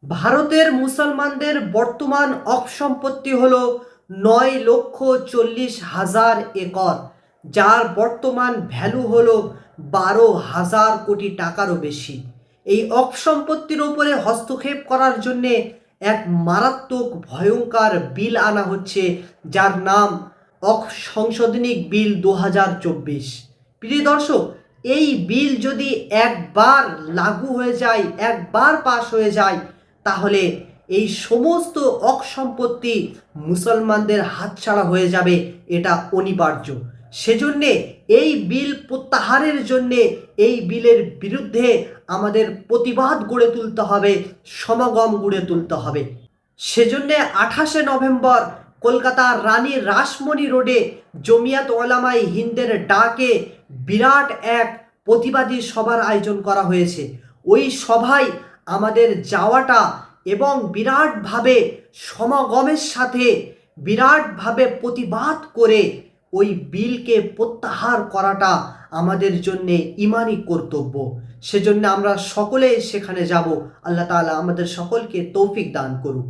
ভারতের মুসলমানদের বর্তমান অপসম্পত্তি হলো 9,40,000 একর, যার বর্তমান ভ্যালু হলো 12,000 কোটি টাকারও বেশি। এই অপসম্পত্তির উপরে হস্তক্ষেপ করার জন্যে এক মারাত্মক ভয়ঙ্কর বিল আনা হচ্ছে, যার নাম সংশোধনী বিল 2024। প্রিয় দর্শক, এই বিল যদি একবার লাগু হয়ে যায়, একবার পাশ হয়ে যায়, তাহলে এই সমস্ত অসম্পত্তি মুসলমানদের হাতছাড়া হয়ে যাবে, এটা অনিবার্য। সেজন্যে এই বিল প্রত্যাহারের জন্যে, এই বিলের বিরুদ্ধে আমাদের প্রতিবাদ গড়ে তুলতে হবে, সমাগম গড়ে তুলতে হবে। সেজন্যে 28শে নভেম্বর কলকাতার রানী রাসমণি রোডে জমিয়াত ওলামায়ে হিন্দের ডাকে বিরাট এক প্রতিবাদী সভার আয়োজন করা হয়েছে। ওই সভায় আমাদের যাওয়াটা এবং বিরাটভাবে সমাগমের সাথে বিরাটভাবে প্রতিবাদ করে ওই বিলকে প্রত্যাহার করাটা আমাদের জন্যে ইমানি কর্তব্য। সেজন্য আমরা সকলে সেখানে যাব। আল্লাহ তাআলা আমাদের সকলকে তৌফিক দান করুক।